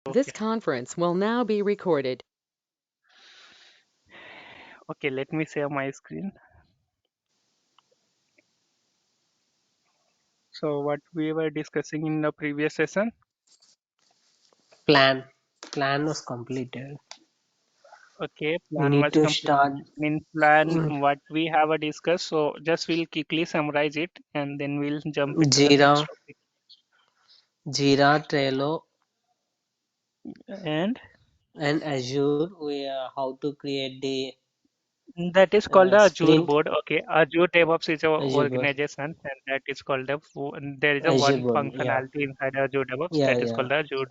This Okay. conference will now be recorded. Okay, let me share my screen. So what we were discussing in the previous session. plan plan was completed. Okay, We plan need was to complete. start. In plan, mm, what we have a discuss. So just we'll quickly summarize it and then we'll jump into the Jira, next topic. Trello, And and Azure. We how to create the that is called the Azure sprint. board. Okay, Azure DevOps is a Azure board, organization and that is called the there is a Azure one board. Yeah, functionality inside Azure DevOps yeah, that is yeah. called the Azure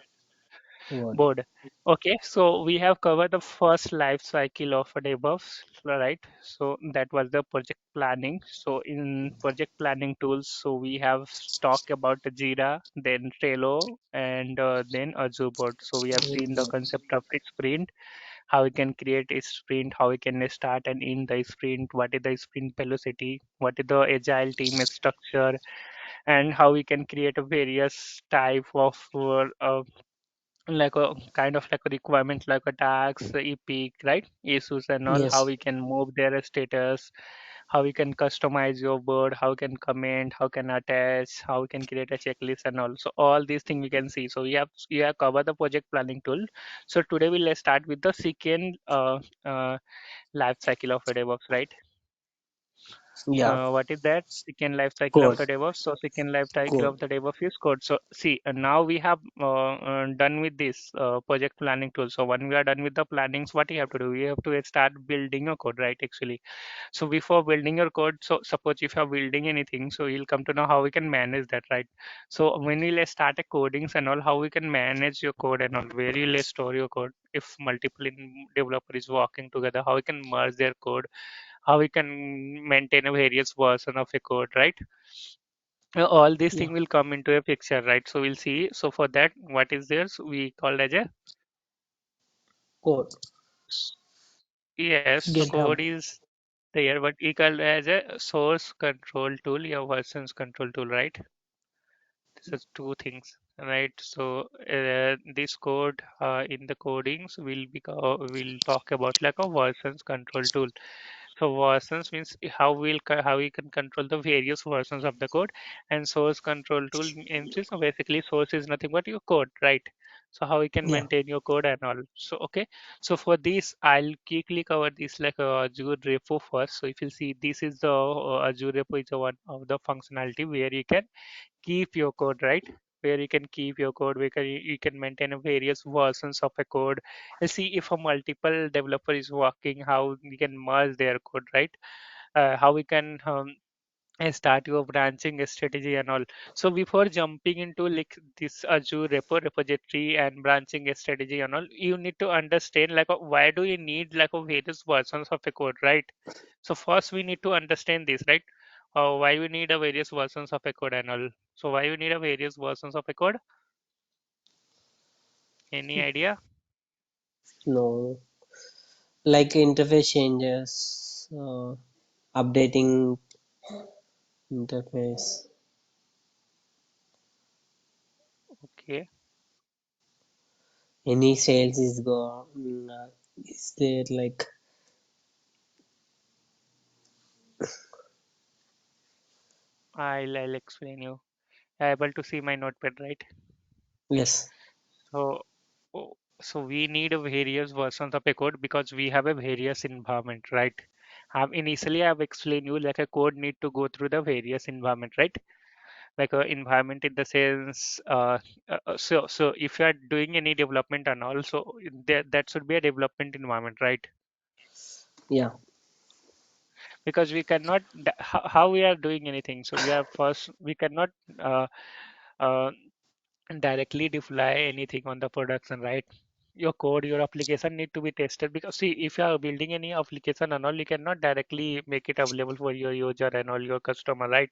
Board. board. Okay, so we have covered the first life cycle of a DevOps, right? So that was the project planning. So in project planning tools, so we have talked about the Jira, then Trello, and then Azure board. So we have Azure seen the board. concept of a sprint, how we can create a sprint, how we can start and end the sprint, what is the sprint velocity, what is the agile team structure, and how we can create a various type of like a kind of like a requirement like a tax epic right issues and all, how Yes. we can move their status, how we can customize your board, how we can comment, how can attach, how we can create a checklist and all. So all these things we can see. So we have covered the project planning tool. So today we'll start with the second life cycle of a DevOps, right? Yeah. What is that? Second life cycle of Code. the DevOps. So second life cycle Code. of the DevOps is code. So see, now we have done with this project planning tool. So when we are done with the plannings, what you have to do? We have to start building a code, right? Actually, so before building your code, so suppose if you are building anything, so you'll come to know how we can manage that, right? So when we'll start a codings and all, how we can manage your code and all, where you'll store your code. If multiple developer is working together, how we can merge their code, how we can maintain a various version of a code, right? All these Yeah. things will come into a picture, right? So we'll see. So for that, what is there? So we called as a Code. yes. So GitHub. code is there, but we call as a source control tool, your versions control tool, right? This is two things, right? So this code in the codings will talk about like a versions control tool. So versions means how we can control the various versions of the code, and source control tool means is basically source is nothing but your code, right? So how we can Yeah. maintain your code and all. So okay, so for this I'll quickly cover this like Azure repo first. So if you see, this is the Azure repo is the one of the functionality where you can keep your code, right? Where you can keep your code, where you can maintain a various versions of a code. You see if a multiple developer is working, how we can merge their code, right? How we can start your branching strategy and all. So before jumping into like this Azure repo repository and branching strategy and all, you need to understand like why do you need like a various versions of a code, right? So first we need to understand this, right? Why we need a various versions of a code and all. So why we need a various versions of a code? Any idea? No. Like interface changes. Updating interface. Okay, Any sales is gone. Is there like I'll explain you. Able to see my notepad, right? yes. So, so we need a various versions of a code because we have a various environment, right? Initially, I've explained you like a code need to go through the various environment, right? Like a environment in the sense, so if you are doing any development and also there that should be a development environment, right? Yeah. Because we cannot how we are doing anything. So we are first we cannot uh, uh, directly deploy anything on the production, right? Your code, your application need to be tested because see, if you are building any application and all, you cannot directly make it available for your user and all your customer, right?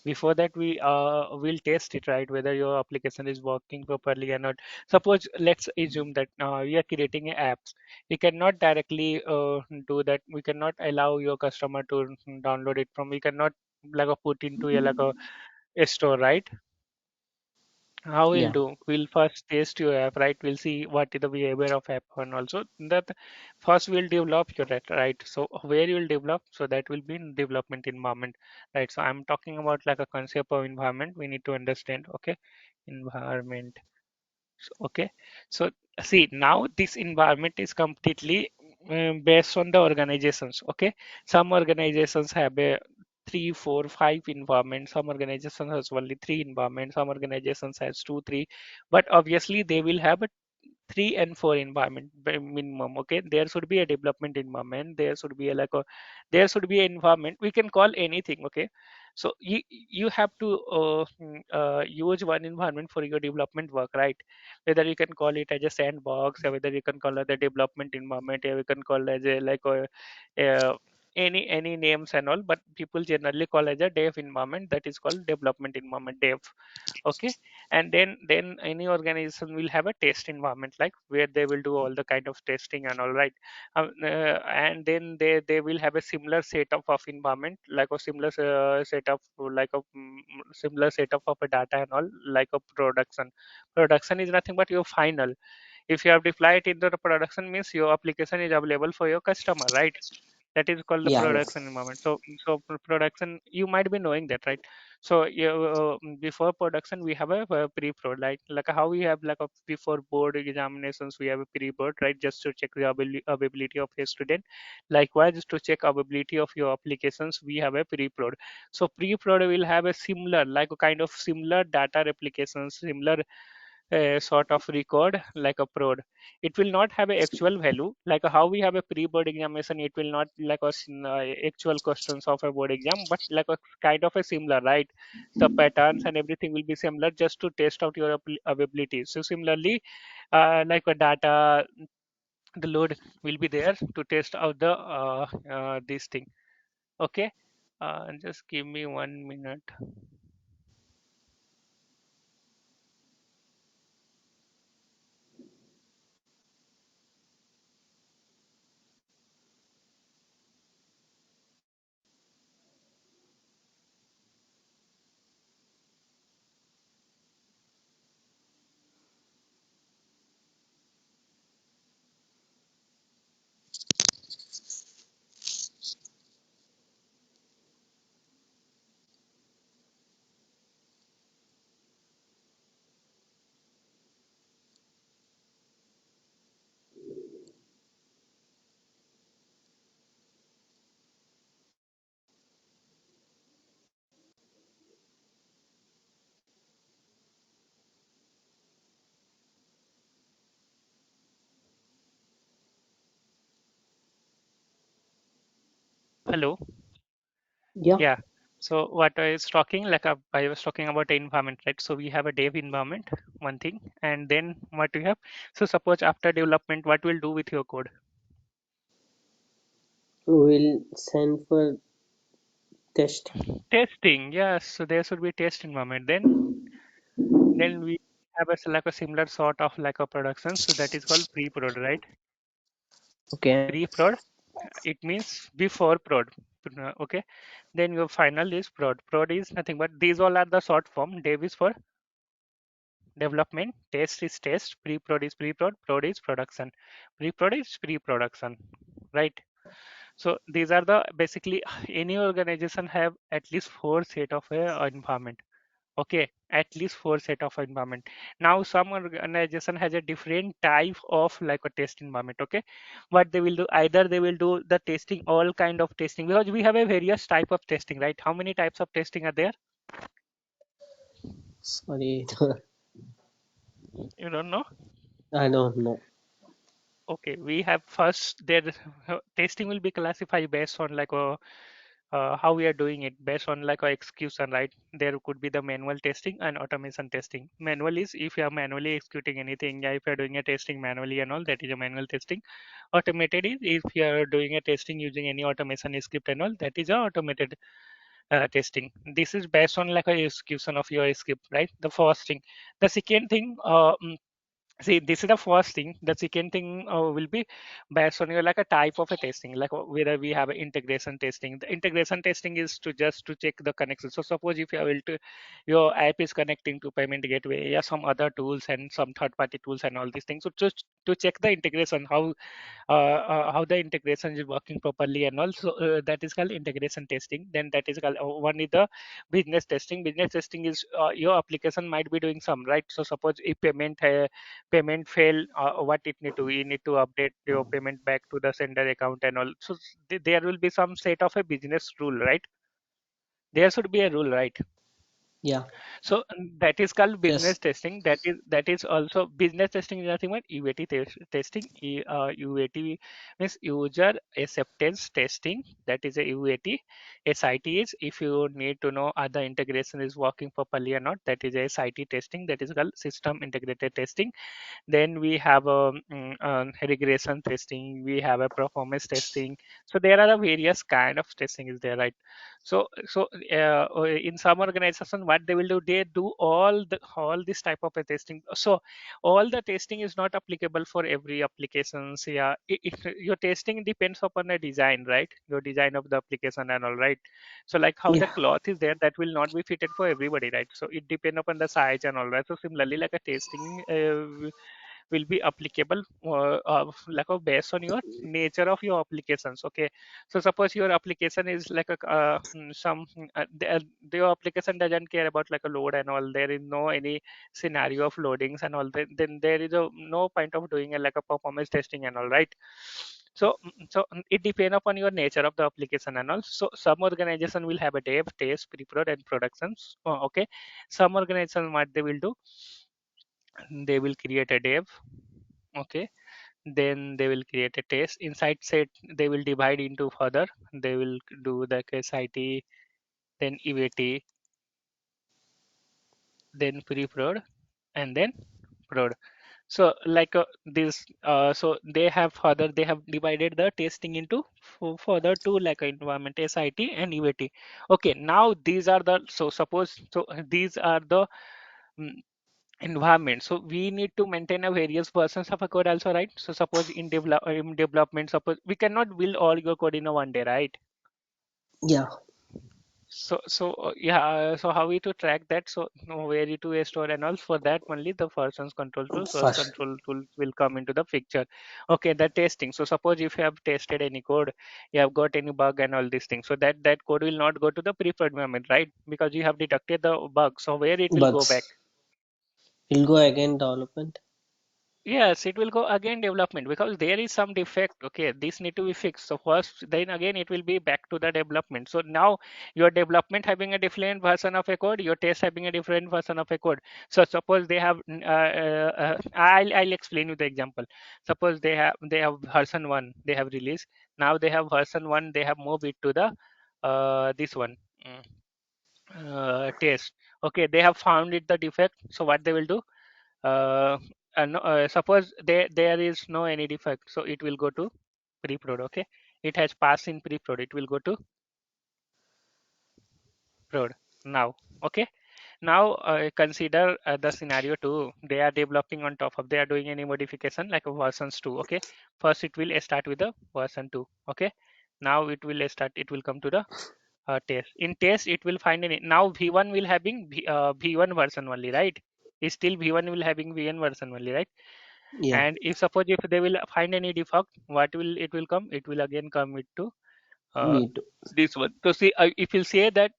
Before that, we will test it, right? Whether your application is working properly or not. Suppose let's assume that we are creating apps. We cannot directly do that. We cannot allow your customer to download it from. We cannot like put into a store, right? How we'll Yeah, do? We'll first test your app, right? We'll see what is the behavior of app, and also that first we'll develop your app, right? So where you will develop, so that will be in development environment, right? So I'm talking about like a concept of environment. We need to understand, okay? Environment. Okay, so see now this environment is completely based on the organizations. Okay, some organizations have a three, four, five environment. Some organizations has only three environments. Some organizations has two, three, but obviously they will have a 3 and 4 environment by minimum. Okay, there should be a development environment, there should be a like a there should be an environment we can call anything. Okay, so you have to use one environment for your development work, right? Whether you can call it as a sandbox, or whether you can call it the development environment, or you can call as a like a any names and all, but people generally call as a dev environment, that is called development environment, dev. Okay, and then any organization will have a test environment, like where they will do all the kind of testing and all, right? And then they will have a similar setup of environment, like a similar setup, like a similar setup of a data and all, like a production is nothing but your final. If you have deployed it into the production, means your application is available for your customer, right? That is called the yeah, production yes, environment. Production, you might be knowing that, right? So before production we have a pre-prod, like how we have like a before board examinations we have a pre-board, right? Just to check the availability of a student. Likewise, to check availability of your applications, we have a pre-prod. So pre-prod will have a similar, like a kind of similar data replications, similar sort of record like a prod. It will not have a actual value, like how we have a pre-board examination. It will not like a actual questions of a board exam, but like a kind of a similar, right? The patterns and everything will be similar, just to test out your availability. So similarly, like a data, the load will be there to test out the this thing. Okay, just give me 1 minute. Hello. yeah. Yeah. So what I was talking about the environment, right? So we have a dev environment, one thing, and then what we have. So suppose after development, what we'll do with your code? We'll send for test. Testing. Yes. So there should be test environment. Then we have like a similar sort of like a production. So that is called pre-prod, right? Okay, Pre-prod. It means before prod. Okay. Then your final is prod. Prod is nothing but these all are the short form. Dev is for development, test is test, pre-prod is pre-prod, prod is production, pre-prod is pre-production, right? So these are the basically any organization have at least four set of environment. Okay, at least four set of environment. Now some organization has a different type of like a test environment. Okay, what they will do, either they will do the testing, all kind of testing, because we have a various type of testing, right? How many types of testing are there? sorry, You don't know? I don't know. Okay, we have first their testing will be classified based on like how we are doing it, based on like a execution, right? There could be the manual testing and automation testing. Manual is if you are manually executing anything, yeah, if you are doing a testing manually and all, that is a manual testing. Automated is if you are doing a testing using any automation script and all, that is a automated testing. This is based on like a execution of your script, right? The first thing. The second thing, See, this is the first thing. The second thing will be based on your like a type of a testing, like whether we have a integration testing. The integration testing is to just to check the connection. So suppose if you are able to, your app is connecting to payment gateway, yeah, some other tools and some third-party tools and all these things. So just to check the integration, how the integration is working properly, and also that is called integration testing. Then that is called one is the business testing. Business testing is your application might be doing some, right. So suppose if payment fail, what it need to, you need to update your payment back to the sender account and all. So there will be some set of a business rule, right. There should be a rule, right. Yeah. So that is called business Yes. testing. That is also business testing is nothing but UAT testing. UAT means user acceptance testing. That is a UAT. SIT is if you need to know other integration is working properly or not. That is a SIT testing. That is called system integrated testing. Then we have a regression testing. We have a performance testing. So there are a various kind of testing is there, right. In some organization, what they will do, they do all this type of a testing. So all the testing is not applicable for every applications. Yeah, your testing depends upon the design, right, your design of the application and all, right. So like how the Yeah. cloth is there, that will not be fitted for everybody, right. So it depend upon the size and all, right. So similarly, like a testing will be applicable like based on your nature of your applications. Okay, so suppose your application is like a your application doesn't care about like a load and all. There is no any scenario of loadings and all. Then there is no point of doing a like a performance testing and all, right. It depends upon your nature of the application and all. So some organization will have a dev, test, pre-prod, and productions. Okay, some organization what they will do, they will create a dev. Okay, then they will create a test inside set. They will divide into further. They will do the SIT, then UAT, then pre-prod, and then prod. So like this so they have further, they have divided the testing into further two like environment, SIT and UAT. Okay, now these are the, so suppose, so these are the mm, environment. So we need to maintain a various versions of a code also, right. So suppose in development, suppose we cannot build all your code in a one day, right. Yeah. So how we to track that, so where you to store and all, for that only the versions control tool, source First. control tool will come into the picture. Okay, the testing. So suppose if you have tested any code, you have got any bug and all these things, so that code will not go to the preferred environment, right, because you have detected the bug. So where it will go back? Bugs. Will go again development. Yes, it will go again development because there is some defect. Okay, this need to be fixed. So first, then again, it will be back to the development. So now your development having a different version of a code, your test having a different version of a code. So suppose they have, I'll explain you the example. Suppose they have version one, they have released. Now they have version one, they have moved it to the this one. Test. Okay, they have found it the defect. So what they will do? uh, no, suppose there is no any defect, so it will go to pre-prod. Okay, it has passed in pre-prod, it will go to prod now. Okay, now consider the scenario two. They are developing on top of, they are doing any modification like a versions two. Okay, first it will start with the version two. Okay, now it will come to the test. In test it will find any, now v1 will having v1 version only, right. Is still v1 will having v1 version only, right. Yeah. And if suppose if they will find any defect, what will it will come, it will again come it to uh, Me too. this one. So see, if you say that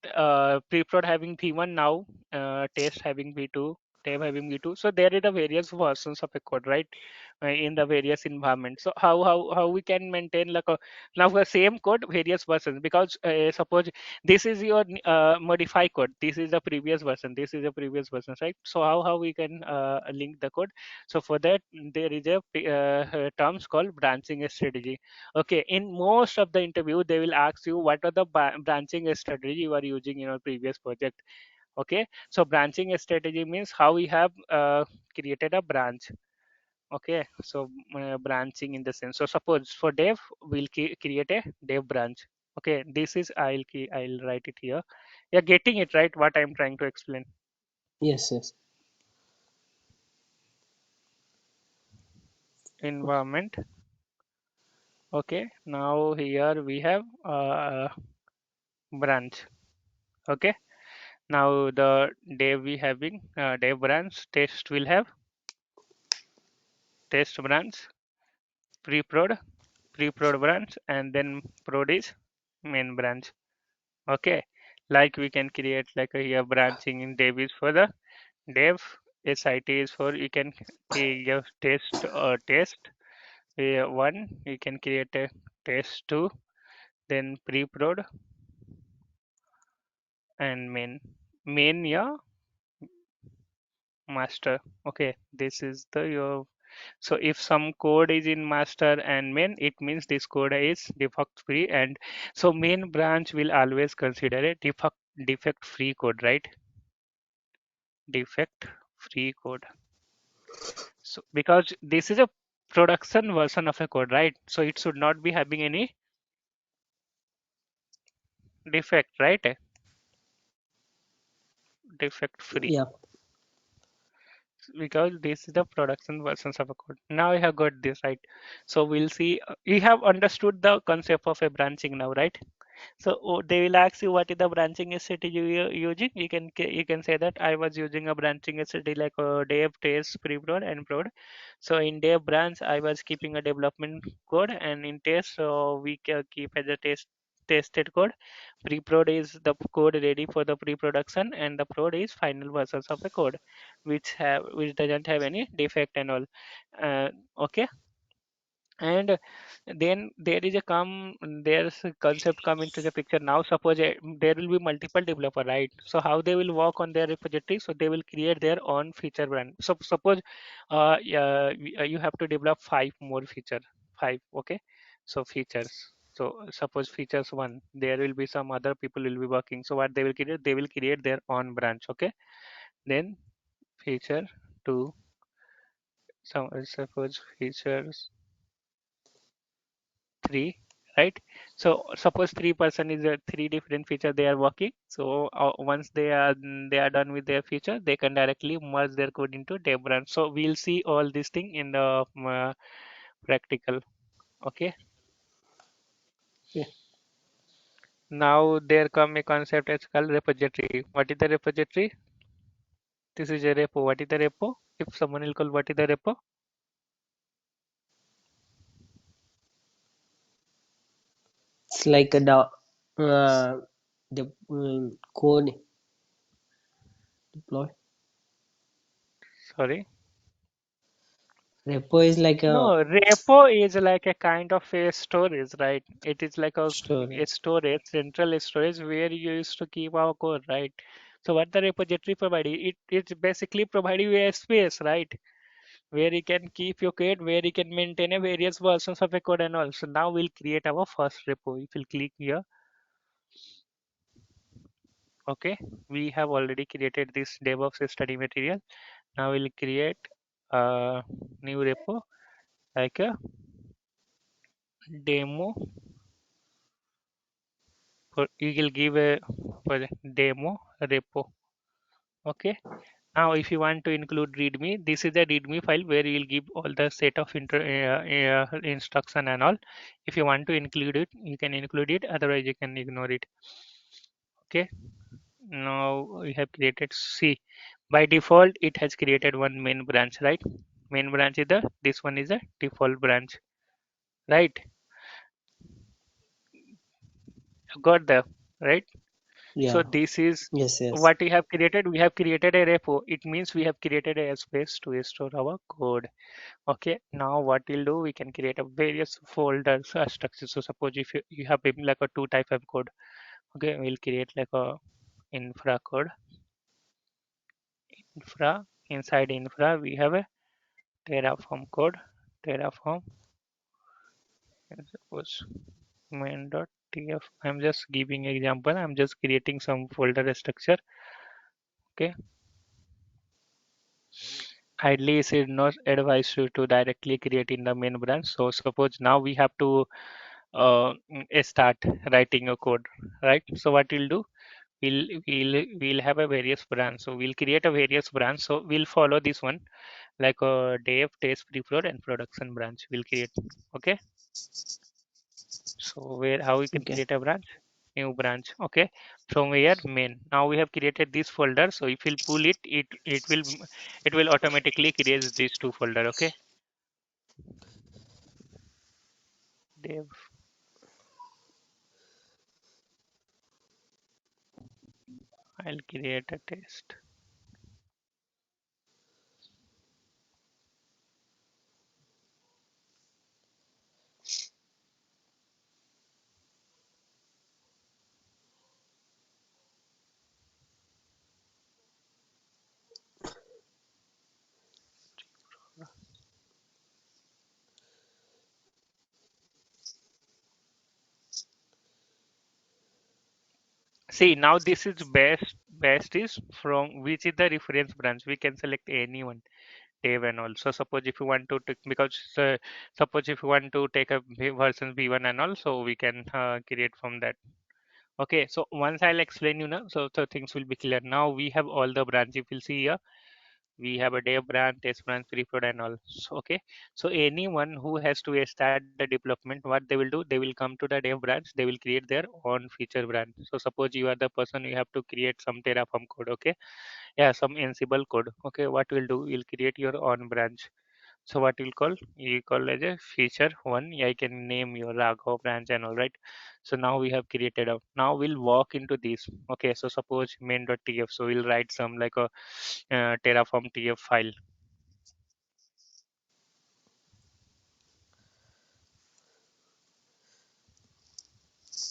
preprod having v1 now, test having v2, tab having v2, so there is the various versions of a code, right, in the various environments. So how we can maintain like a, now the same code various versions, because suppose this is your modify code, this is the previous version, this is the previous version, right. So how we can link the code. So for that there is a terms called branching strategy. Okay, in most of the interview, they will ask you what are the branching strategy you are using in your previous project. Okay, so branching strategy means how we have created a branch. Okay, so branching in the sense. So suppose for dev, we'll create a dev branch. Okay, this is I'll write it here. You're getting it right? What I'm trying to explain. Yes. Yes. environment. Okay, now here we have branch. Okay, now the dev we having dev branch, test will have test branch, pre-prod, pre-prod branch, and then prod is main branch. Okay, like we can create like a here branching in dev is for the dev, sit is for you can give test one, you can create a test two, then pre-prod and main, yeah, master. Okay, this is the your. So if some code is in master and main, it means this code is defect free, and so main branch will always consider a defect free code, right? Defect free code. So because this is a production version of a code, right? So it should not be having any defect, right? Defect free. Yeah. Because this is the production versions of a code. Now I have got this right. So we'll see. You have understood the concept of a branching now, right? So they will ask you what is the branching strategy you are using. You can say that I was using a branching strategy like dev, test, pre-prod, and prod. So in dev branch, I was keeping a development code, and in test, we keep as a tested code. Pre-prod is the code ready for the pre-production, and the prod is final versions of the code, which doesn't have any defect and all. Okay, and then there's a concept come into the picture. Now suppose there will be multiple developer, right? So how they will work on their repository? So they will create their own feature brand. So suppose yeah, you have to develop five more feature, five. Okay, so features. So suppose features one, there will be some other people will be working. So what they will create? They will create their own branch. Okay, then feature two. Some suppose features three, right? So suppose three-person is a three different feature they are working. So once they are done with their feature, they can directly merge their code into dev branch. So we'll see all this thing in the practical. Okay. Yeah. Now there come a concept as called repository. What is the repository? This is a repo. What is the repo? If someone will call what is the repo? It's like a the code deploy. Sorry. Repo is like a No, repo is like a kind of a storage, right? It is like a storage. storage, central storage where you used to keep our code, right? So what the repository provide? It's basically provide you a space, right? Where you can keep your code, where you can maintain a various versions of a code and all. So now we'll create our first repo. If you click here, okay, we have already created this DevOps study material. Now we'll create a new repo like a demo. You will give a for demo repo. Okay, now if you want to include readme, this is the readme file where you will give all the set of instruction and all. If you want to include it, you can include it, otherwise you can ignore it. Okay, now we have created C. By default it has created one main branch, right? Main branch is the this one is a default branch, right? You got the right. So Yeah. this is Yes. Yes. what we have created. We have created a repo. It means we have created a space to store our code. Okay. Now what we'll do, we can create a various folders structures. So suppose if you have maybe like a two type of code. Okay, we'll create like a infra code. Infra. Inside infra, we have a Terraform code. Terraform. And suppose main.tf. I'm just giving example. I'm just creating some folder structure. Okay. Ideally, it is not advised you to directly create in the main branch. So suppose now we have to start writing a code, right? So what we'll do, we'll have a various branch. So we'll create a various branch. So we'll follow this one like a dev, test, pre-prod, and production branch. We'll create. Okay. So where how we can Okay. create a branch? New branch. Okay. From where main. Now we have created this folder. So if we'll pull it, it will automatically create these two folder. Okay. Dev. I'll create a test. See now this is best is from which is the reference branch. We can select anyone. Dev and all. So suppose if you want to take because suppose if you want to take a version V1 and all, so we can create from that. Okay, so once I'll explain you now, so things will be clear. Now we have all the branch. If you'll see here, we have a dev branch, test branch, preprod and all. So, okay, so anyone who has to start the development, what they will do, they will come to the dev branch. They will create their own feature branch. So suppose you are the person, you have to create some Terraform code. Okay, yeah, some Ansible code. Okay, what we'll do, we'll create your own branch. So what you'll call, you call as a feature one. Yeah, I can name your Raghav branch and all right. So now we have created a, now we'll walk into this. Okay, so suppose main.tf. So we'll write some like a Terraform tf file.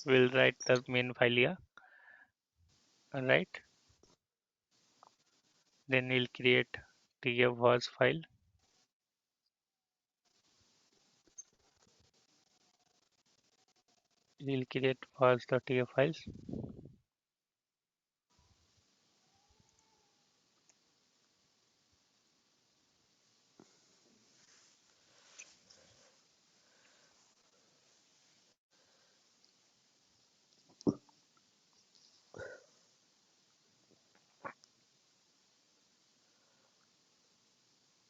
We'll write the main file here. All right. Then we'll create tf was file. We'll create was.tf files.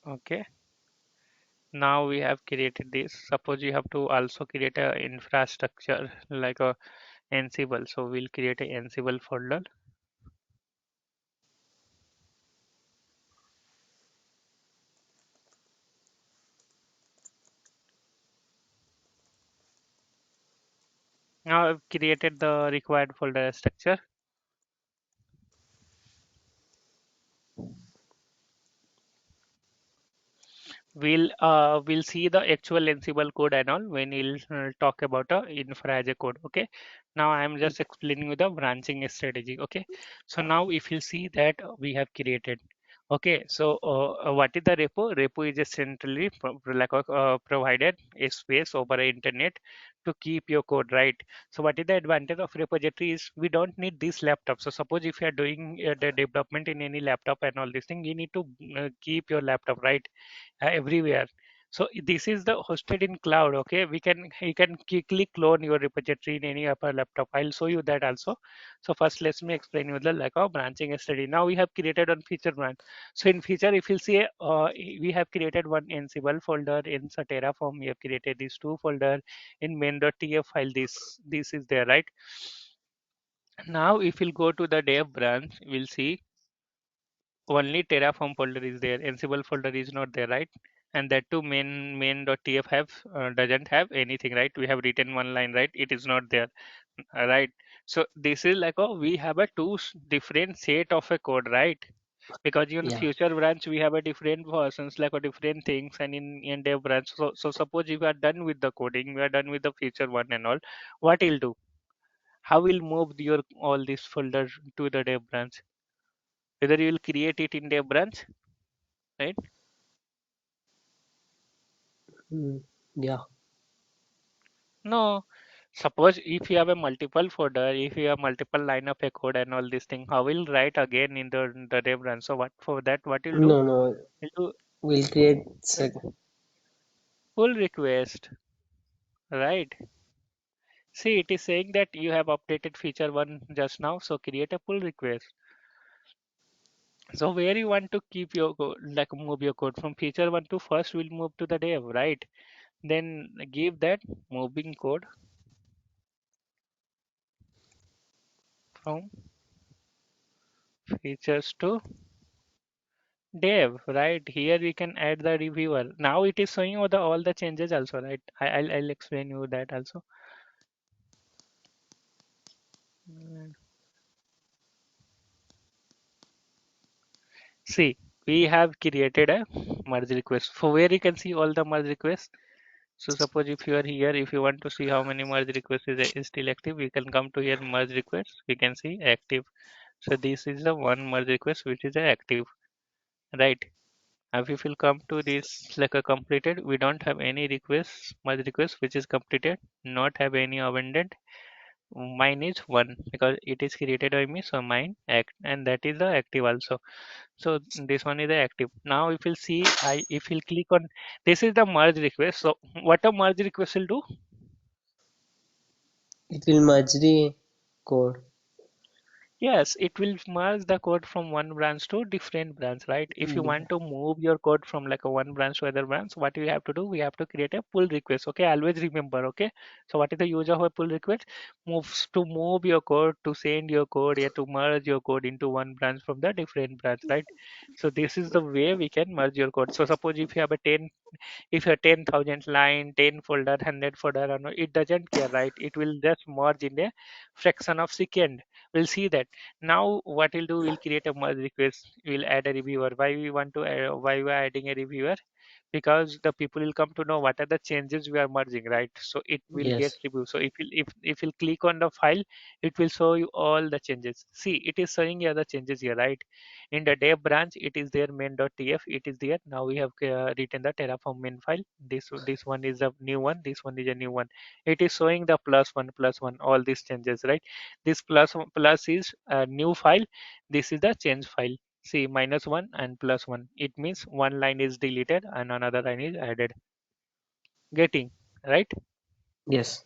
Okay. Now we have created this. Suppose you have to also create a infrastructure like a Ansible. So we'll create a Ansible folder. Now I've created the required folder structure. We'll see the actual Ansible code and all when we'll talk about infra as a code. Okay. Now I'm just explaining you the branching strategy. Okay. So now if you see that we have created. Okay. So what is the repo? Repo is just centrally provided a space over the internet to keep your code right. So what is the advantage of repository is we don't need this laptop. So suppose if you are doing the development in any laptop and all this thing, you need to keep your laptop right everywhere. So this is the hosted in cloud. Okay, we can you can quickly clone your repository in any of our laptop. I'll show you that also. So first let me explain you the like of branching study. Now we have created one feature branch. So in feature if you see we have created one Ansible folder in Terraform. We have created these two folder in main.tf file. This is there, right? Now if we'll go to the dev branch, we'll see only Terraform folder is there. Ansible folder is not there, right? And that too main.tf have doesn't have anything, right? We have written one line, right? It is not there, right? So this is like we have a different set of a code, right? Because in Yeah. future branch we have a different versions like a different things, and in dev branch. So suppose if we are done with the coding, we are done with the future one and all. What will do? How will move your all this folder to the dev branch? Whether you will create it in dev branch, right? Mm, yeah. No, suppose if you have a multiple folder, if you have multiple line of a code and all this thing, how will write again in the dev run? So what for that? What you'll do? No, no. You'll do We'll create right? Pull request, right? See, it is saying that you have updated feature one just now, so create a pull request. So where you want to keep your code, like move your code from feature one to first, we'll move to the dev, right? Then give that moving code from features to dev, right? Here we can add the reviewer. Now it is showing all the changes also, right? I'll explain you that also. Mm. See, we have created a merge request. For where you can see all the merge requests. So suppose if you are here, if you want to see how many merge requests is still active, you can come to here merge requests. We can see active. So this is the one merge request which is active, right? And if you will come to this like a completed, we don't have any requests, merge request which is completed, not have any abandoned. Mine is one because it is created by me, so mine act and that is the active also. So this one is the active. Now if you'll see, I if you'll click on this is the merge request. So what a merge request will do? It will merge the code. Yes, it will merge the code from one branch to different branch, right? If you Yeah. want to move your code from like a one branch to other branch, what we have to do? We have to create a pull request. Okay, always remember. Okay, so what is the use of a pull request? Moves to move your code, to send your code, yeah, to merge your code into one branch from the different branch, right? So this is the way we can merge your code. So suppose if you have a 10 if a 10,000 line 10 folder 100 folder or no, it doesn't care, right? It will just merge in a fraction of second. We'll see that. Now what we'll do, we'll create a merge request, we'll add a reviewer. Why we are adding a reviewer? Because the people will come to know what are the changes we are merging, right? So it will get Yes. review. So if you click on the file, it will show you all the changes. See, it is showing you the changes here, right? In the dev branch, it is there main.tf, it is there. Now we have written the terraform main file. This one is a new one, this one is a new one. It is showing the plus one all these changes, right? This plus is a new file, this is the change file. See, minus one and plus one, it means one line is deleted and another line is added. Getting right? Yes.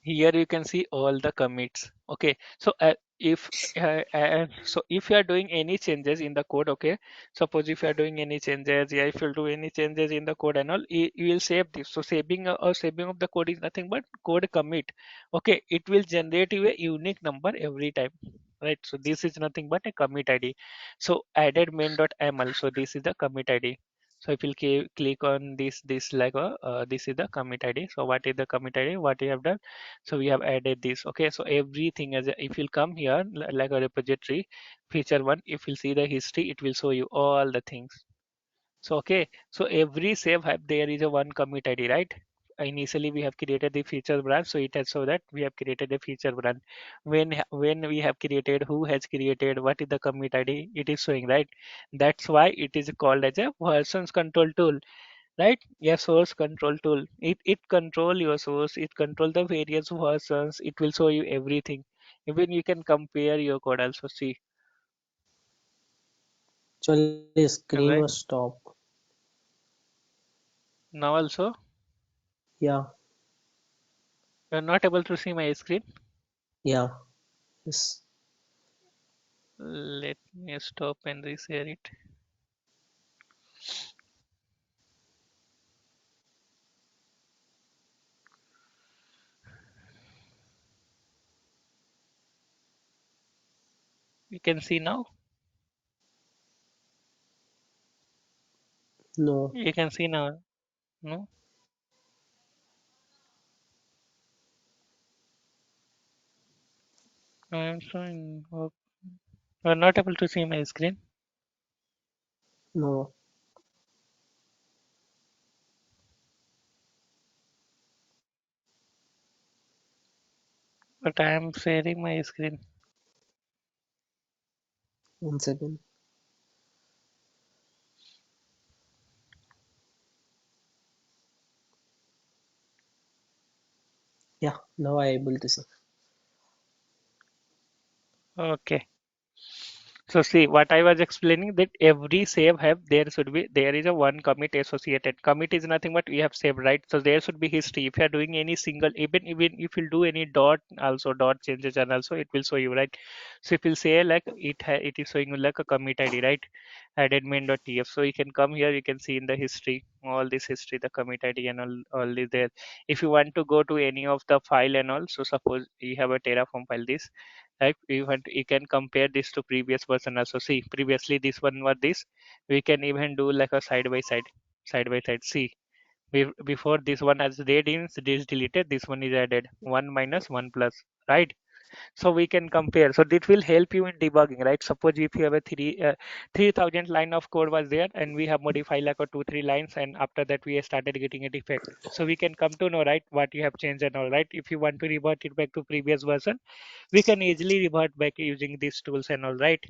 Here you can see all the commits. Okay, so if you are doing any changes in the code, okay, suppose if you are doing any changes, yeah, if you do any changes in the code and all, you will save this. So saving of the code is nothing but code commit. Okay, it will generate you a unique number every time, right? So this is nothing but a commit id. So added main.ml, so this is the commit id. So if you click on this like this is the commit id. So what is the commit id? What you have done? So we have added this. Okay, so everything if you'll come here like a repository feature one, if you'll see the history, it will show you all the things. So okay, so every save have there is a one commit id, right? Initially we have created the feature branch, so it has so that we have created a feature branch. When we have created, who has created, what is the commit id, it is showing, right? That's why it is called as a versions control tool, right? Yeah, source control tool, it control your source, it control the various versions, it will show you everything. Even you can compare your code also, see. Actually, screen Right, was stop. now also Yeah. you're not able to see my screen. Yeah. Yes. Let me stop and reshare it. You can see now. No. You can see now. No, I'm showing. You're not able to see my screen, No. but I am sharing my screen. 1 second. Yeah. Now I able to see. Okay. So see what I was explaining, that every save have there is a one commit associated. Commit is nothing but we have saved, right? So there should be history. If you are doing any single, even if you do any dot, also dot changes, and also it will show you, right? So if you say like it is showing you like a commit ID, right? Added main.tf. So you can come here, you can see in the history, all this history, the commit ID and all is there. If you want to go to any of the file and all, so suppose you have a Terraform file, this, right? You can compare this to previous version also. See, previously this one was this. We can even do like a side by side. See, before this one has read in, this deleted, this one is added, 1 minus 1 plus, right? So we can compare. So this will help you in debugging, right? Suppose if you have a 3000 line of code was there, and we have modified like a 2 3 lines, and after that we started getting a defect. So we can come to know, right, what you have changed and all, right? If you want to revert it back to previous version, we can easily revert back using these tools and all, right?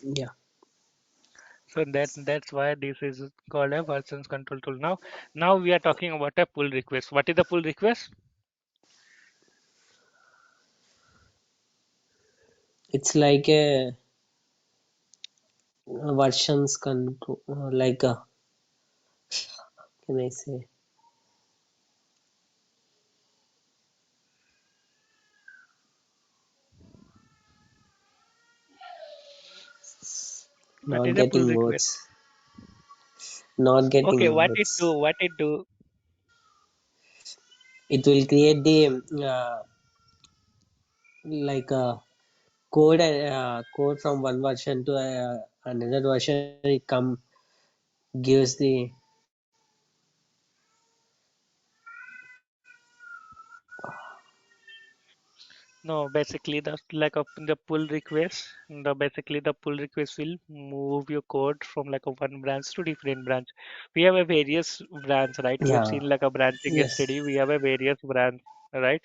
Yeah, So that's why this is called a versions control tool. Now we are talking about a pull request. What is the pull request? it's like a versions control, like a, can I say, What not is a pull getting request? words, not Okay, getting what it do? words. What it do? It will create the like a code from one version to another version. It come gives the No, basically the pull request. The pull request will move your code from like a one branch to different branch. We have a various branch, right? We have yeah, seen like a branching yes, yesterday. We have a various branch, right?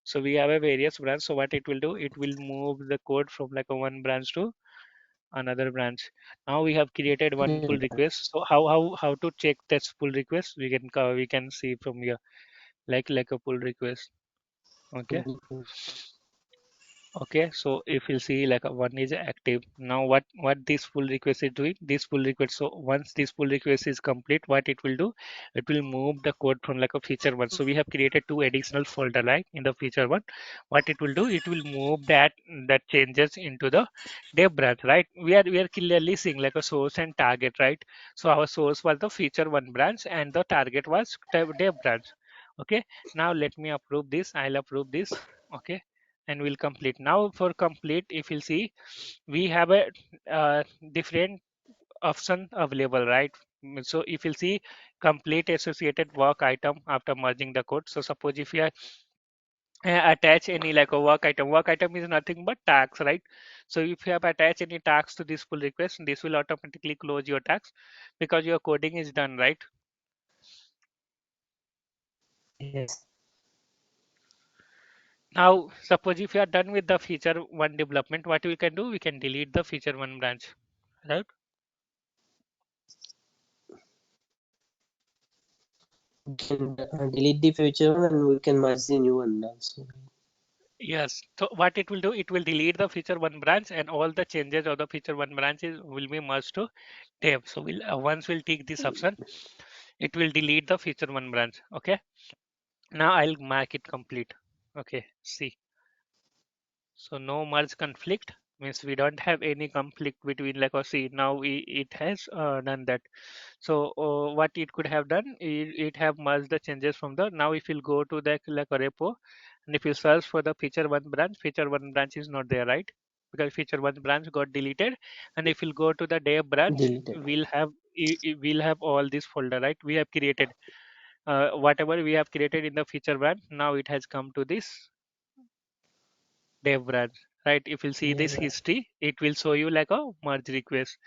So we have a various branch. So what it will do? It will move the code from like a one branch to another branch. Now we have created one pull request. So how to check this pull request? We can see from here, like a pull request. Okay. Okay, so if you see like one is active. Now what this pull request is doing? This pull request. So once this pull request is complete, what it will do? It will move the code from like a feature one. So we have created two additional folder, right, in the feature one. What it will do? It will move that changes into the dev branch, right? We are clearly seeing like a source and target, right? So our source was the feature one branch and the target was dev branch. Okay. Now let me approve this. I'll approve this. Okay, and we'll complete. Now for complete, if you'll see, we have a different option available, right? So if you'll see, complete associated work item after merging the code. So suppose if you are attach any like a work item is nothing but tags, right? So if you have attached any tags to this pull request, this will automatically close your tags because your coding is done, right? yes. Now suppose if you are done with the feature one development, what we can do, we can delete the feature one branch, right? We can delete the future one and we can merge the new one also. Yes. So what it will do, it will delete the feature one branch and all the changes of the feature one branches will be merged to tab. So once we'll take this option, it will delete the feature one branch. Okay. Now I'll mark it complete. Okay. See. So no merge conflict means we don't have any conflict between like or see now it has done that. So what it could have done, it have merged the changes from the. Now if you'll go to the like a repo, and if you search for the feature one branch is not there, right? Because feature one branch got deleted. And if you'll go to the dev branch, Deleted. we'll have all this folder, right? We have created whatever we have created in the feature branch. Now it has come to this dev branch, right? If you see this Yeah, history, it will show you like a merge request.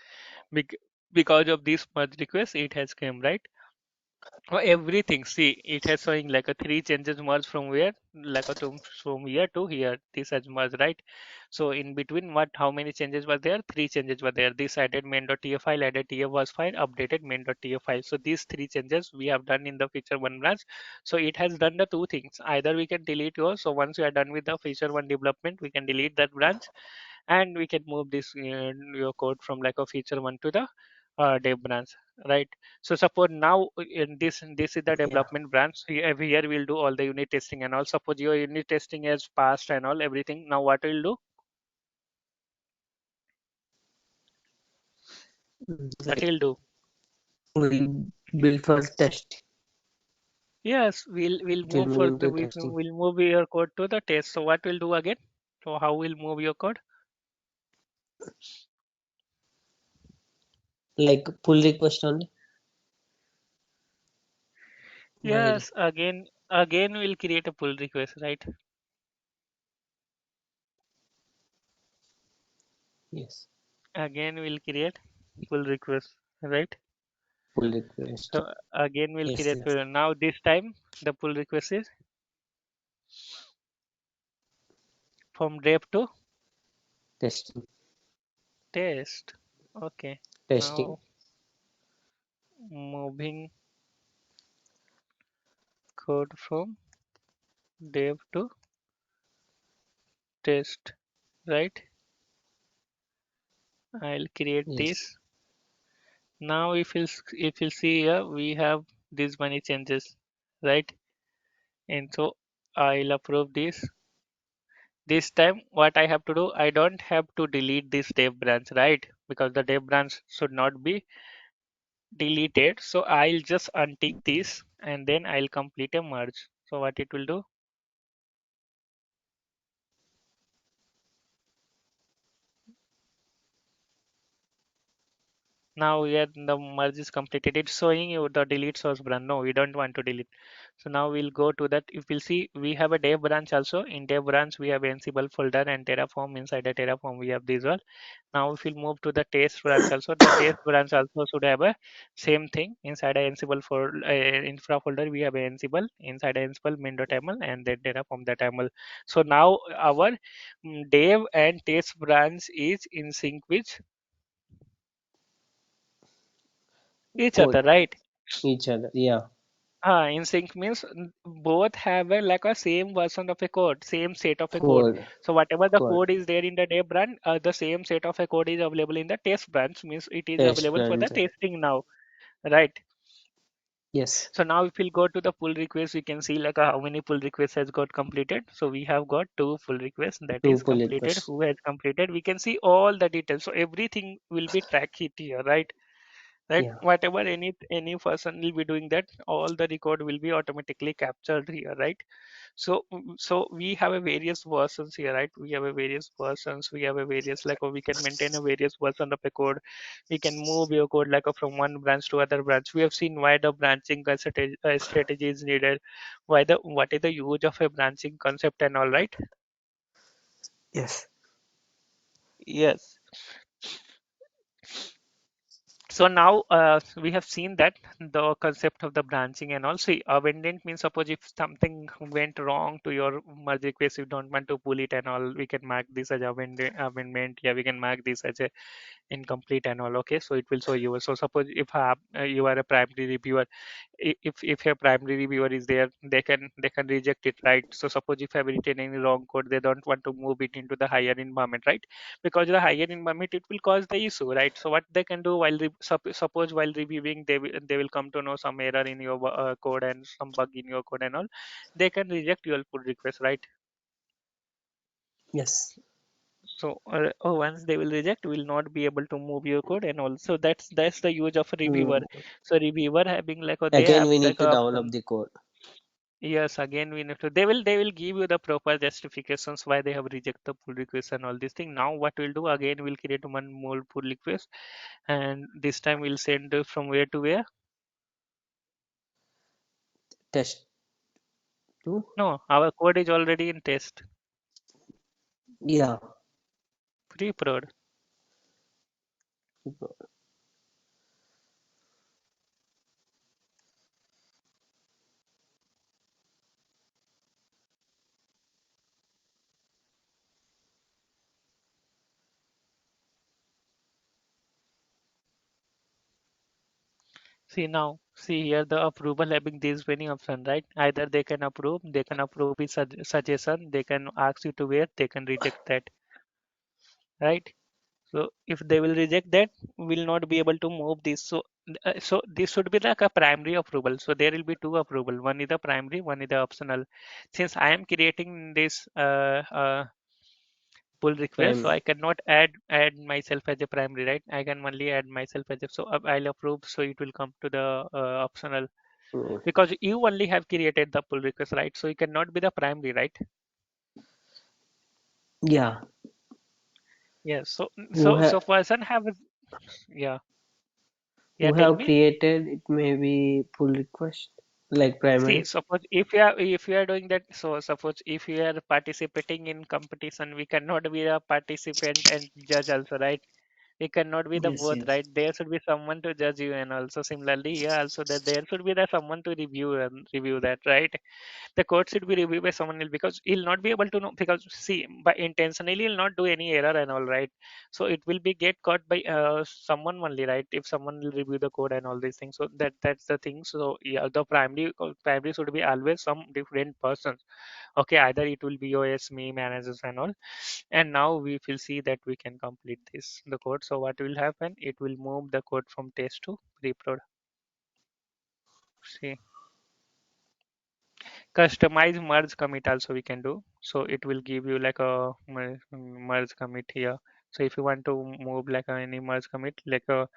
Bec- because of this merge request, it has come, right? Oh, everything. See, it has showing like a three changes merged from where, like a from here to here. This has merged, right? So in between, how many changes were there? Three changes were there. This added main.tf file, added tf was file, updated main.tf file. So these three changes we have done in the feature one branch. So it has done the two things. Either we can delete yours. So once we are done with the feature one development, we can delete that branch, and we can move this your code from like a feature one to the dev branch, right? So suppose now in this is the Yeah. development branch. Here we'll do all the unit testing and all. Suppose your unit testing has passed and all everything. Now what we'll do? What Like we'll do? we'll build for test. Yes, we'll It will move move for the into testing. we'll move your code to the test. So what we'll do again? So how we'll move your code? Like pull request only while Yes, again we'll create a pull request, right? yes, Again we'll create pull request, right? pull request. So again we'll Yes, create yes. now this time the pull request is from dev to Testing. test. Okay. Testing. Now moving code from dev to test, right? I'll create Yes. this. Now if you see here we have these many changes, right? And so I'll approve this. This time what I have to do, I don't have to delete this dev branch, right? Because the dev branch should not be deleted. So I'll just untick this and then I'll complete a merge. So what it will do? Now yeah, the merge is completed. It's showing you the delete source branch. No, we don't want to delete. So now we'll go to that. If we'll see, we have a dev branch also. In dev branch, we have Ansible folder and Terraform. Inside the Terraform, we have these all. Now if we'll move to the test branch also, the test branch also should have a same thing. Inside a Ansible for infra folder, we have a Ansible. Inside a Ansible main.yaml and then Terraform.yaml. So now our dev and test branch is in sync with each Code other, right? each other. Yeah. In sync means both have a like a same version of a code, same set of a code. Code. So whatever the Code. code is there in the dev branch, the same set of a code is available in the test branch. Means it is Test available for the branch. testing now, right? Yes. So now if we'll go to the pull request, we can see like how many pull requests has got completed. So we have got two pull requests that Two is pull completed. requests. Who has completed? We can see all the details. So everything will be tracked here, right? Right, Yeah. whatever any person will be doing that, all the record will be automatically captured here, right? So we have a various versions here, right? We have a various versions, we have a various like we can maintain a various version of a code. We can move your code like from one branch to other branch. We have seen why the branching strategy is needed, why the what is the use of a branching concept and all, right? Yes. Yes. So now we have seen that the concept of the branching and also abandonment means suppose if something went wrong to your merge request, you don't want to pull it and all, we can mark this as amendment. Yeah, we can mark this as a incomplete and all. Okay, so it will show you. So suppose if you are a primary reviewer, if your primary reviewer is there, they can reject it, right? So suppose if I have written any wrong code, they don't want to move it into the higher environment, right? Because the higher environment it will cause the issue, right? So what they can do while suppose while reviewing, they will come to know some error in your code and some bug in your code and all, they can reject your pull request, right? Yes. So once they will reject, will not be able to move your code, and also that's the use of a reviewer. Mm. So reviewer having like a they Again, have we need like to a develop the code. yes, again we need to they will give you the proper justifications why they have rejected the pull request and all these things. Now what we'll do again, we'll create one more pull request, and this time we'll send from where to where. Test two. No, our code is already in test Yeah. pre-prod. See now, see here the approval having these many options, right? Either they can approve with suggestion, they can ask you to wait, they can reject that, right? So if they will reject that, we'll not be able to move this. So this should be like a primary approval. So there will be two approval. One is the primary, one is the optional. Since I am creating this pull request, so Prime. I cannot add myself as a primary, right? I can only add myself as a, so I'll approve. So it will come to the optional, Mm. because you only have created the pull request, right? So you cannot be the primary, right? Yeah. Yeah. So Who so have person have, yeah, yeah. who Tell have me. created it may be pull request like See, primary. suppose if you are doing that, so suppose if you are participating in competition, we cannot be a participant and judge also, right? We cannot be the Yes, both, yes. right? There should be someone to judge you, and also similarly here also that there should be the someone to review that, right? The code should be reviewed by someone else, because he'll not be able to know, because see, by intentionally he'll not do any error and all, right? So it will be get caught by someone only, right? If someone will review the code and all these things, so that's the thing. So yeah, the primary should be always some different persons. Okay, either it will be OS, me, managers and all. And now we will see that we can complete this the code. So what will happen, it will move the code from test to pre-prod. See, customize merge commit also we can do. So it will give you like a merge commit here. So if you want to move like any merge commit, like a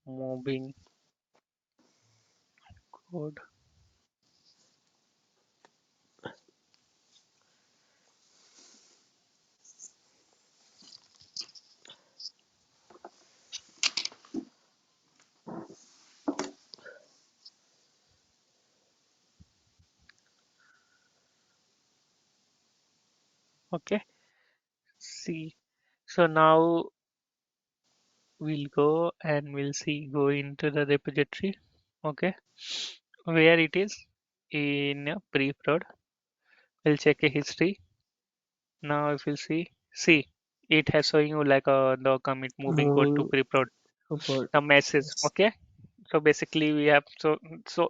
moving code. Okay, see, so now we'll go and we'll see, go into the repository. Okay, where it is in a pre-prod, we'll check a history. Now if you see, it has showing you like the commit moving code to Moving pre-prod, upward. the message. Yes. Okay, so basically we have, so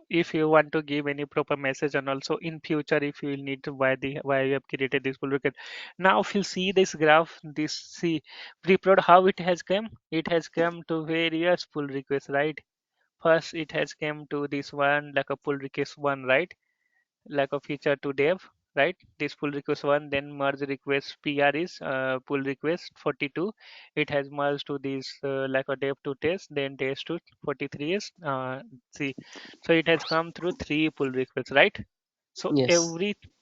if you want to give any proper message, and also in future if you will need to, why you have created this pull request. Now if you see this graph, this see pre-prod, how it has come, it has come to various pull requests, right? First it has come to this one like a pull request one, right? Like a feature to dev, right? This pull request one, then merge request PR is pull request 42. It has merged to this like a dev to test, then test to 43 is see. So it has come through three pull requests, right? So Yes.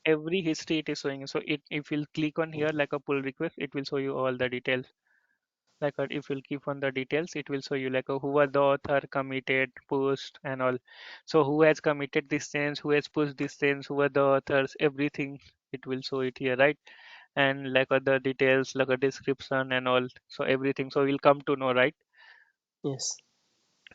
every history it is showing. So it, if you'll click on here like a pull request, it will show you all the details. Like if you'll keep on the details, it will show you like who was the author, committed, pushed and all. So who has committed this change, who has pushed this change, who are the authors, everything it will show it here, right? And like other details like a description and all, so everything, so we'll come to know, right? Yes.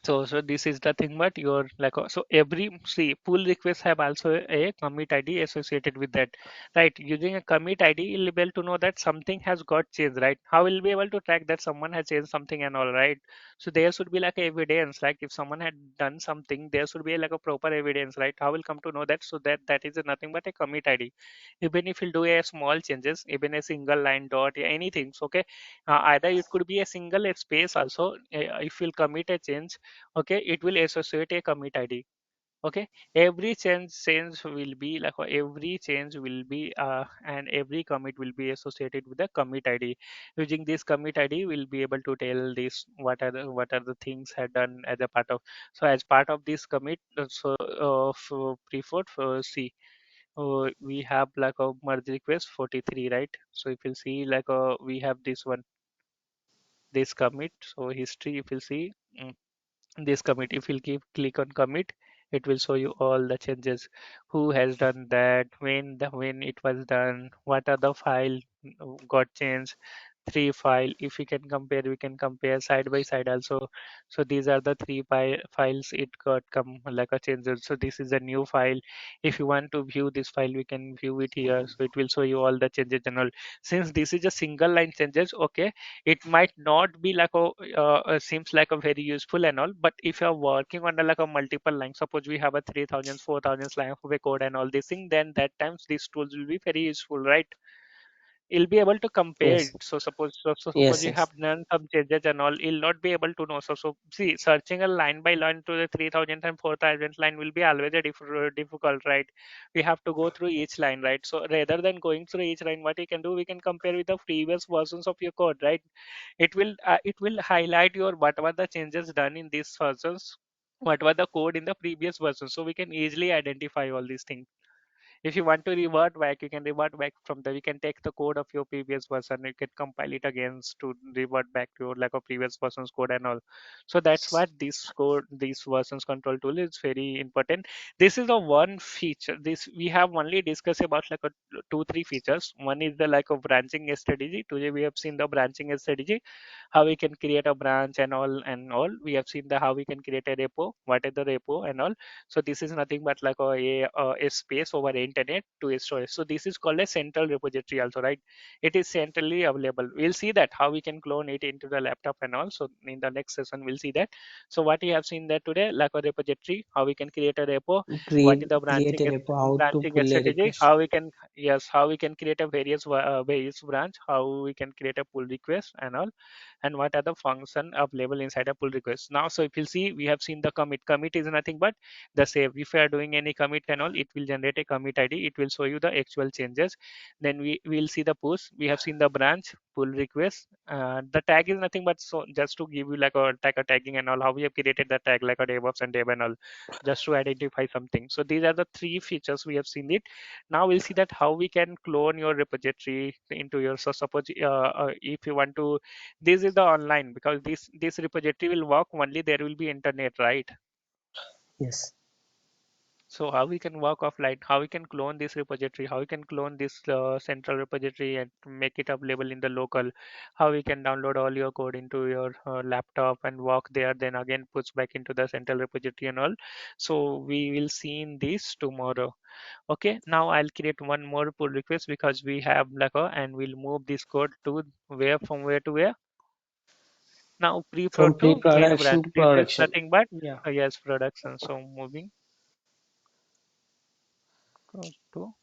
So this is the thing, but you're like so every, see, pull requests have also a commit ID associated with that, right? Using a commit ID, you'll be able to know that something has got changed, right? How will be able to track that someone has changed something and all, right? So there should be like evidence, like if someone had done something, there should be like a proper evidence, right? How will come to know that? So that is nothing but a commit ID. Even if you do a small changes, even a single line dot, yeah, anything, so okay, either it could be a single space also. If you'll commit a change, okay, it will associate a commit id. Okay, every change will be like every change will be and every commit will be associated with the commit id. Using this commit id we'll be able to tell this what are the things had done as a part of. So as part of this commit, for preferred for c, we have like a merge request 43, right? So if you see like we have this one, this commit, so history if you see, this commit, if you'll keep click on commit, it will show you all the changes, who has done that, when it was done, what are the file got changed, three file. If we can compare, we can compare side by side also. So these are the three files it got come like a changes. So this is a new file. If you want to view this file, we can view it here, so it will show you all the changes and all. Since this is a single line changes, okay, it might not be like seems like a very useful and all, but if you're working on like a multiple line, suppose we have a 3000 4000 line of a code and all these things, then that times these tools will be very useful, right? You'll be able to compare Yes. it. So suppose Yes. you Yes. have done some changes and all, you'll not be able to know. So see, searching a line by line to the 3000 and 4000 line will be always a difficult, right? We have to go through each line, right? So rather than going through each line, what you can do, we can compare with the previous versions of your code, right? It will highlight your what were the changes done in these versions, what were the code in the previous version, so we can easily identify all these things. If you want to revert back, you can revert back from there. You can take the code of your previous version, you can compile it again to revert back to your like a previous version's code and all. So that's what this versions control tool is very important. This is the one feature. This we have only discussed about like a two three features. One is the like a branching strategy. Today we have seen the branching strategy, how we can create a branch and all. We have seen the how we can create a repo, what is the repo and all. So this is nothing but like a space over the internet to store. So this is called a central repository also, right? It is centrally available. We'll see that how we can clone it into the laptop and all. So in the next session we'll see that. So what you have seen that today, like a repository, how we can create a repo, what is the Create a repo. How to branching pull a strategy, request. how we can, yes, how we can create a various branch, how we can create a pull request and all, and what are the function available inside a pull request. Now, so if you see, we have seen the commit is nothing but the save. If you are doing any commit and all, it will generate a commit id, it will show you the actual changes. Then we will see the push, we have seen the branch, pull request. The tag is nothing but so just to give you like a tagging and all, how we have created the tag like a devops and dev and all, just to identify something. So these are the three features we have seen it. Now we'll see that how we can clone your repository into your, so suppose if you want to, this is the online, because this repository will work only there will be internet, right? Yes. So how we can work offline, how we can clone this repository, how we can clone this central repository and make it available in the local, how we can download all your code into your laptop and work there, then again push back into the central repository and all. So we will see in this tomorrow. Okay, now I'll create one more pull request because we have like a, and we'll move this code to where, from where to where. Now pre-prod From to main pre-production branch. to This is production. nothing but Yeah. yes, production. So moving code to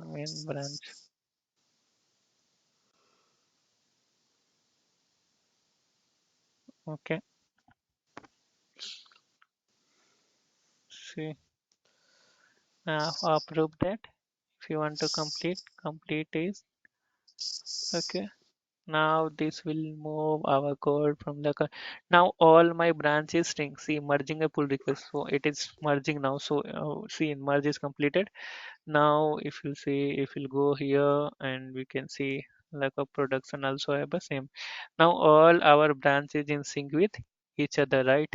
main branch. Okay. See, approve that. If you want to complete is okay. Now this will move our code from the now all my branches string. See, merging a pull request. So it is merging now. So see, merge is completed. Now if you see, if you go here and we can see like a production also have the same. Now all our branches in sync with each other, right?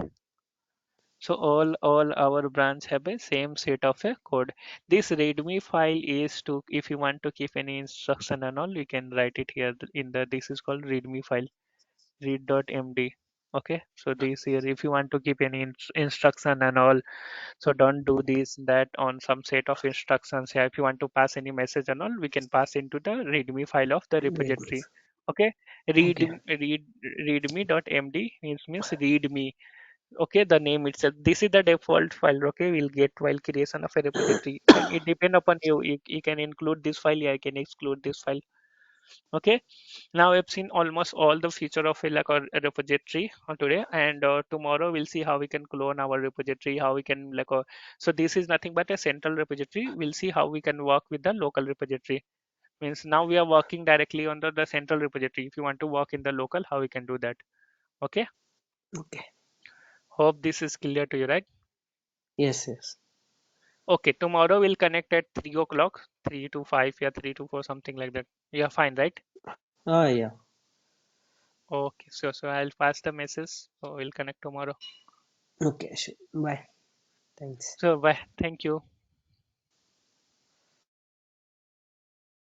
So all our branch have a same set of a code. This readme file is to, if you want to keep any instruction and all, you can write it here in the, this is called readme file, read.md. Okay, so this here, if you want to keep any instruction and all, so don't do this that on some set of instructions here. If you want to pass any message and all, we can pass into the readme file of the repository. Yes. Okay, Okay. readme.md means readme. Okay, the name itself, this is the default file. Okay, we'll get while creation of a repository, then it depend upon you. You can include this file, yeah, I can exclude this file. Okay, now we've seen almost all the feature of a like a repository today, and tomorrow we'll see how we can clone our repository, how we can like so this is nothing but a central repository. We'll see how we can work with the local repository. Means now we are working directly on the central repository. If you want to work in the local, how we can do that. Okay, Okay. hope this is clear to you, right? Yes. Yes. Okay, tomorrow we'll connect at 3 o'clock, 3 to 5, yeah, 3 to 4, something like that. Yeah, fine, right? Oh yeah. Okay, so I'll pass the message. So we'll connect tomorrow. Okay. Sure. Bye. Thanks. So bye. Thank you.